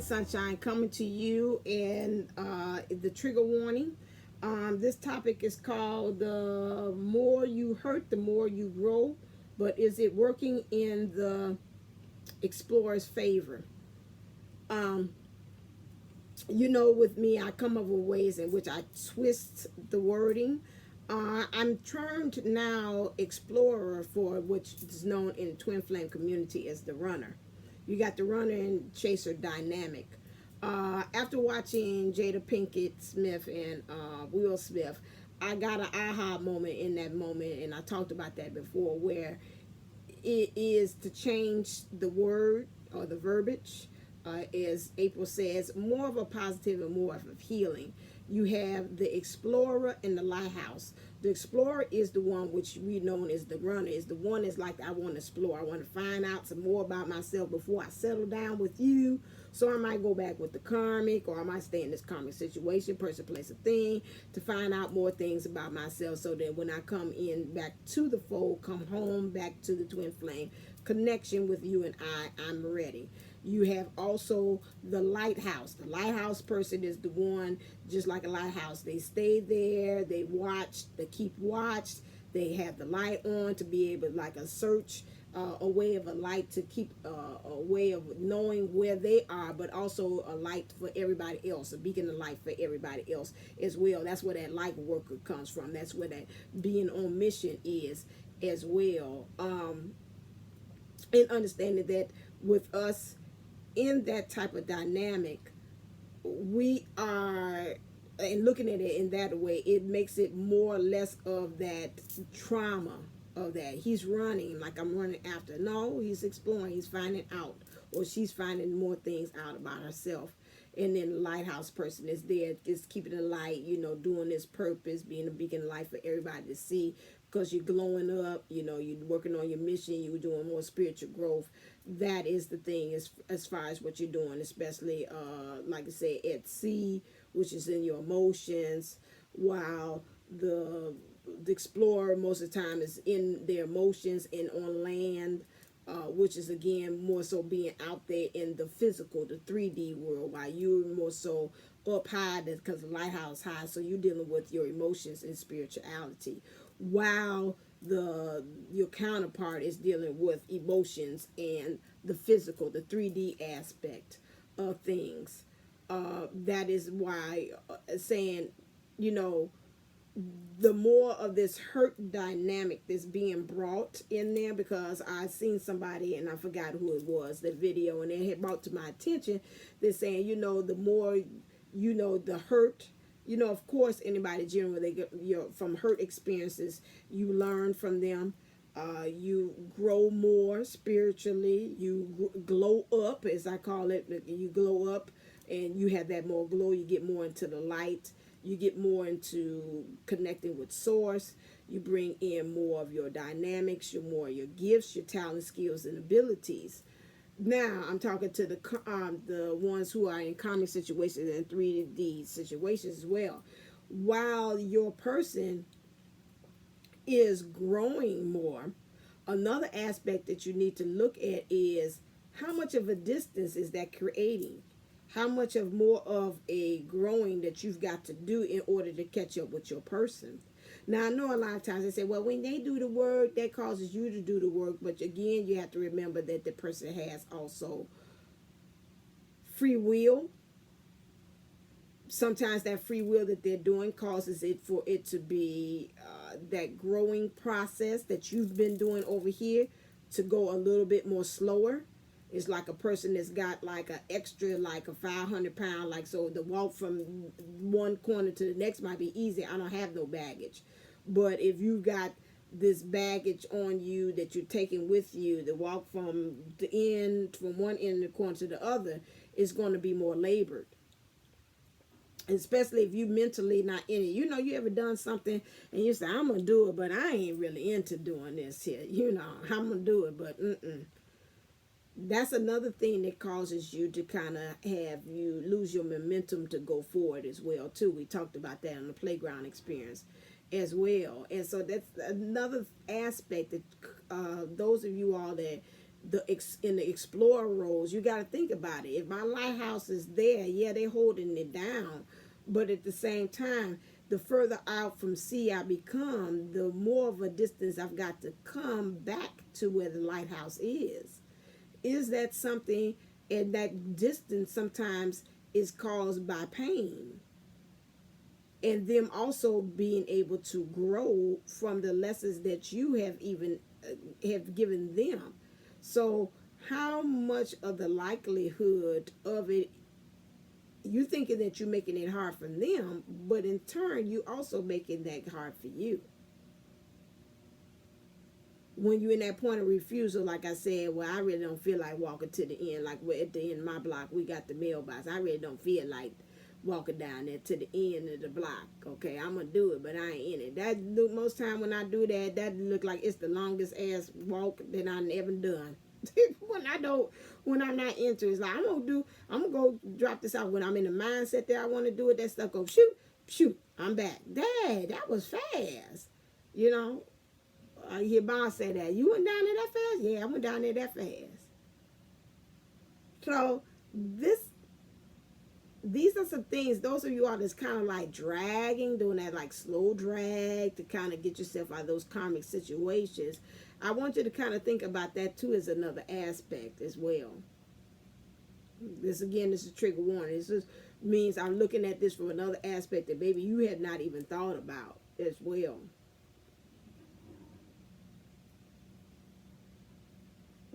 Sunshine, coming to you and the trigger warning. This topic is called "The More You Hurt, the More You Grow," but is it working in the explorer's favor? Um, with me, I come up with ways in which I twist the wording. I'm termed now explorer, for which is known in twin flame community as the runner. You got the runner and chaser dynamic. After watching Jada Pinkett Smith and Will Smith, I got an aha moment in that moment, and I talked about that before, where it is to change the word or the verbiage, as April says, more of a positive and more of a healing. You have the explorer and the lighthouse. The explorer is the one which we know as the runner, is the one that's like, I want to explore. I want to find out some more about myself before I settle down with you. So I might go back with the karmic, or I might stay in this karmic situation, person, place, or thing, to find out more things about myself, so that when I come in back to the fold, come home back to the twin flame connection with you and I'm ready. You have also the lighthouse. The lighthouse person is the one, just like a lighthouse. They stay there, they watch, they keep watch, they have the light on to be able, like a search, a way of a light to keep a way of knowing where they are, but also a light for everybody else, a beacon of light for everybody else as well. That's where that light worker comes from. That's where that being on mission is as well. And understanding that with us in that type of dynamic, we are, and looking at it in that way, it makes it more or less of that trauma of that. He's running like I'm running after. No, he's exploring, he's finding out, or she's finding more things out about herself. And then the lighthouse person is there, just keeping the light, doing this purpose, being a beacon of light for everybody to see, because you're glowing up, you're working on your mission, you're doing more spiritual growth. That is the thing as far as what you're doing, especially like I say, at sea, which is in your emotions, while the explorer most of the time is in their emotions and on land, which is again more so being out there in the physical, the 3D world, while you're more so up high, because the lighthouse high, so you're dealing with your emotions and spirituality, while your counterpart is dealing with emotions and the physical, the 3D aspect of things. That is why saying, the more of this hurt dynamic that's being brought in there, because I seen somebody, and I forgot who it was, the video, and it had brought to my attention, they're saying, the more, the hurt, of course, anybody generally, they get, from hurt experiences, you learn from them. You grow more spiritually. You glow up, as I call it. You glow up, and you have that more glow. You get more into the light. You get more into connecting with source. You bring in more of your dynamics, your gifts, your talent, skills, and abilities. Now I'm talking to the ones who are in karmic situations and 3D situations as well. While your person is growing more, another aspect that you need to look at is how much of a distance is that creating? How much of more of a growing that you've got to do in order to catch up with your person? Now, I know a lot of times they say, well, when they do the work, that causes you to do the work. But again, you have to remember that the person has also free will. Sometimes that free will that they're doing causes it for it to be that growing process that you've been doing over here to go a little bit more slower. It's like a person that's got like an extra, like a 500-pound, like, so the walk from one corner to the next might be easy. I don't have no baggage. But if you've got this baggage on you that you're taking with you, the walk from one end of the corner to the other, is going to be more labored. Especially if you mentally not in it. You ever done something and you say, I'm going to do it, but I ain't really into doing this here. I'm going to do it, but that's another thing that causes you to kind of have you lose your momentum to go forward as well too. We talked about that on the playground experience as well. And so that's another aspect that those of you all that in the explorer roles, you got to think about it. If my lighthouse is there, yeah, they're holding it down, but at the same time, the further out from sea I become, the more of a distance I've got to come back to where the lighthouse is. Is that something? And that distance sometimes is caused by pain, and them also being able to grow from the lessons that you have even have given them. So how much of the likelihood of it, you thinking that you're making it hard for them, but in turn you also making that hard for you when you're in that point of refusal. Like I said, well, I really don't feel like walking to the end. Like we're at the end of my block, we got the mailbox. I really don't feel like walking down there to the end of the block. Okay, I'm gonna do it, but I ain't in it. That look, most time when I do that, that look like it's the longest ass walk that I never done. When I'm not into it, it's like I'm gonna go drop this out. When I'm in the mindset that I want to do it, that stuff goes shoot, I'm back. Dad, that was fast. You know, I hear Bob say that. You went down there that fast? Yeah, I went down there that fast. So these are some things, those of you all that's kind of like dragging, doing that like slow drag to kind of get yourself out of those karmic situations. I want you to kind of think about that too as another aspect as well. This is trigger warning. This just means I'm looking at this from another aspect that maybe you had not even thought about as well.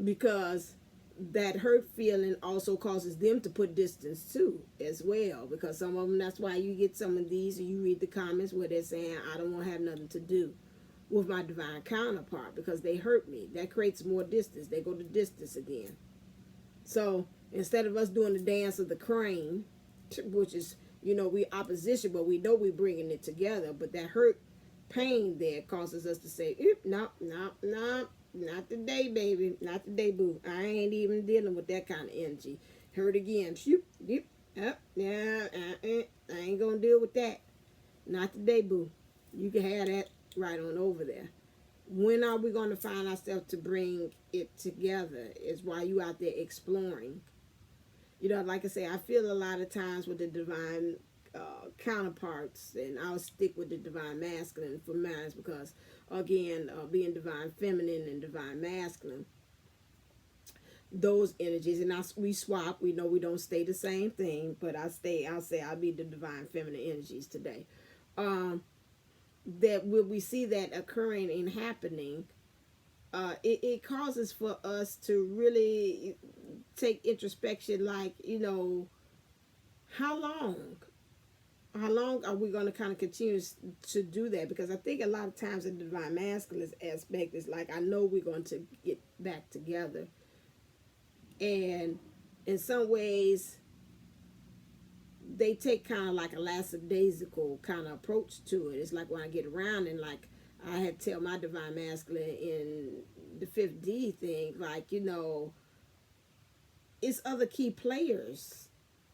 Because that hurt feeling also causes them to put distance too as well, because some of them, that's why you get some of these, you read the comments where they're saying, I don't want to have nothing to do with my divine counterpart because they hurt me. That creates more distance. They go to distance again. So instead of us doing the dance of the crane, which is, we opposition, but we know we're bringing it together, but that hurt pain there causes us to say, no, not today, baby. Not today, boo. I ain't even dealing with that kind of energy. Hurt again. Shoot. Yep. Up. Yeah. I ain't gonna deal with that. Not today, boo. You can have that right on over there. When are we going to find ourselves to bring it together? Is while you out there exploring. Like I say, I feel a lot of times with the divine counterparts, and I'll stick with the divine masculine for mine because, again, being divine feminine and divine masculine, those energies, and we swap. We know we don't stay the same thing, but I'll say I'll be the divine feminine energies today. That when we see that occurring and happening, it causes for us to really take introspection, like, how long are we going to kind of continue to do that? Because I think a lot of times the divine masculine aspect is like, I know we're going to get back together. And in some ways, they take kind of like a lackadaisical kind of approach to it. It's like when I get around and like I had to tell my divine masculine in the 5th D thing, like, it's other key players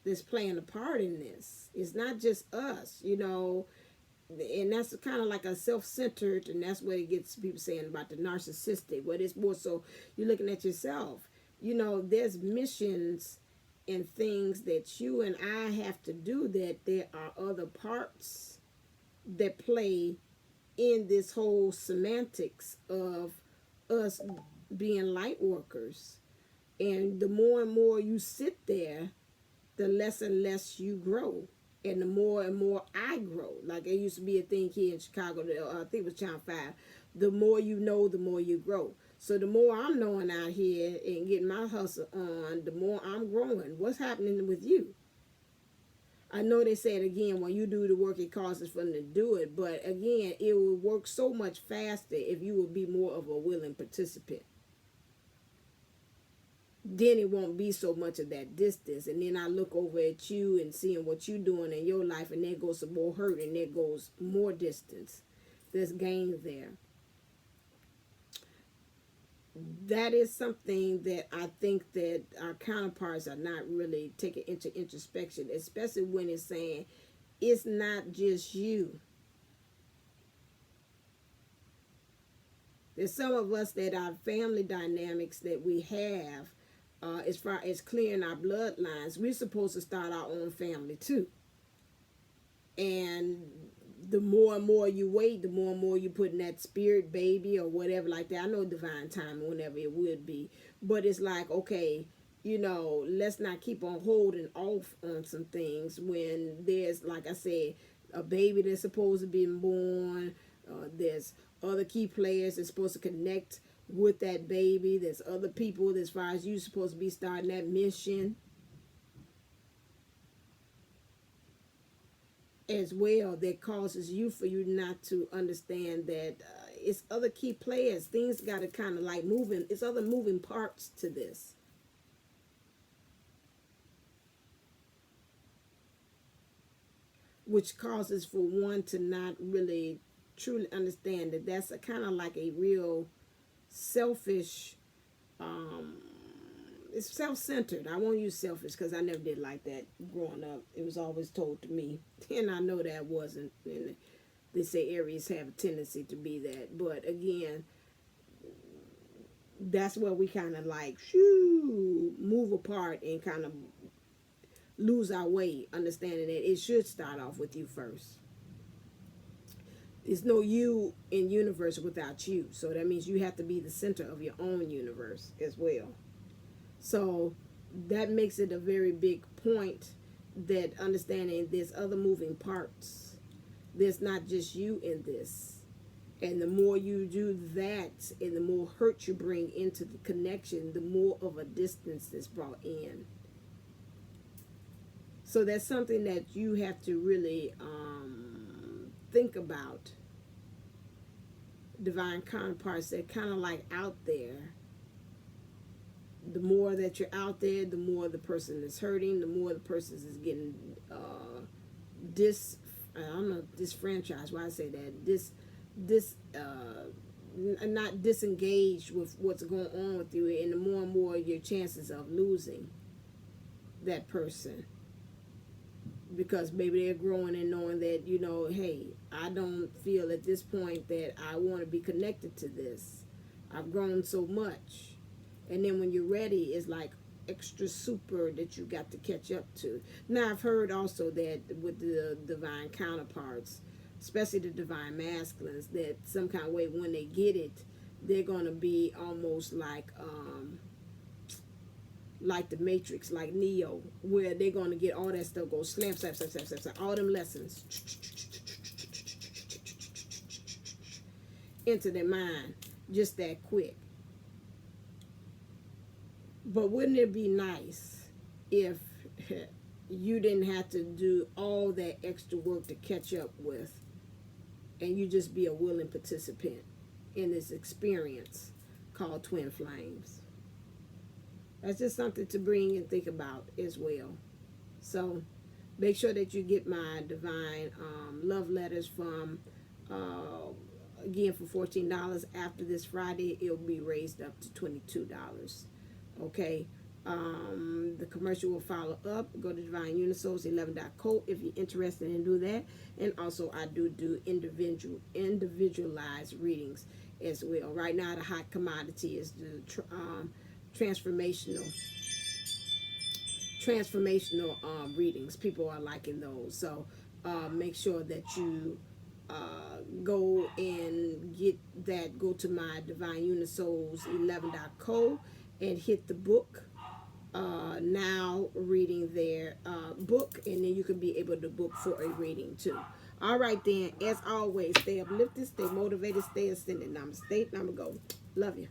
that's playing a part in this. It's not just us, and that's kind of like a self-centered, and that's what it gets people saying about the narcissistic, where it's more so you're looking at yourself. There's missions and things that you and I have to do, that there are other parts that play in this whole semantics of us being light workers. And the more and more you sit there, the less and less you grow. And the more and more I grow. Like it used to be a thing here in Chicago, I think it was Channel 5. The more you know, the more you grow. So the more I'm knowing out here and getting my hustle on, the more I'm growing. What's happening with you? I know they said again, when you do the work, it causes for them to do it. But again, it will work so much faster if you will be more of a willing participant. Then it won't be so much of that distance. And then I look over at you and seeing what you're doing in your life, and there goes some more hurt, and there goes more distance that's gained there. That is something that I think that our counterparts are not really taking into introspection, especially when it's saying it's not just you. There's some of us that our family dynamics that we have, as far as clearing our bloodlines, we're supposed to start our own family too. And the more and more you wait, the more and more you put in that spirit baby or whatever like that. I know divine time, whenever it would be. But it's like, okay, let's not keep on holding off on some things when there's, like I said, a baby that's supposed to be born. There's other key players that's supposed to connect with that baby. There's other people as far as you supposed to be starting that mission as well, that causes for you not to understand that it's other key players. Things got to kind of like moving. It's other moving parts to this. Which causes for one to not really truly understand that that's a kind of like a real selfish, it's self-centered. I won't use selfish because I never did like that growing up. It was always told to me, and I know that wasn't. And they say Aries have a tendency to be that, but again, that's where we kind of like move apart and kind of lose our way, understanding that it should start off with you first. There's no you in universe without you, so that means you have to be the center of your own universe as well. So that makes it a very big point, that understanding there's other moving parts. There's not just you in this. And the more you do that, and the more hurt you bring into the connection, the more of a distance that's brought in. So that's something that you have to really think about. Divine counterparts that kind of like out there. The more that you're out there, the more the person is hurting, the more the person is getting disfranchised. Why I say that? Not disengaged with what's going on with you, and the more and more your chances of losing that person, because maybe they're growing and knowing that, hey, I don't feel at this point that I want to be connected to this. I've grown so much. And then when you're ready, it's like extra super that you got to catch up to. Now, I've heard also that with the divine counterparts, especially the divine masculines, that some kind of way when they get it, they're going to be almost like the Matrix, like Neo, where they're going to get all that stuff, go slam, slap, slap, slap, slap, slap, all them lessons into their mind just that quick. But wouldn't it be nice if you didn't have to do all that extra work to catch up with, and you just be a willing participant in this experience called twin flames? That's just something to bring and think about as well. So make sure that you get my divine love letters from, again, for $14. After this Friday, it'll be raised up to $22. Okay. The commercial will follow up. Go to Divineunisouls11.co if you're interested in do that. And also I do individualized readings as well. Right now the hot commodity is the transformational readings. People are liking those. So make sure that you go and get that. Go to my Divineunisouls11.co and hit the book now reading their book, and then you can be able to book for a reading too. All right then, as always, stay uplifted, stay motivated, stay ascended. Namaste, Namago. Love you.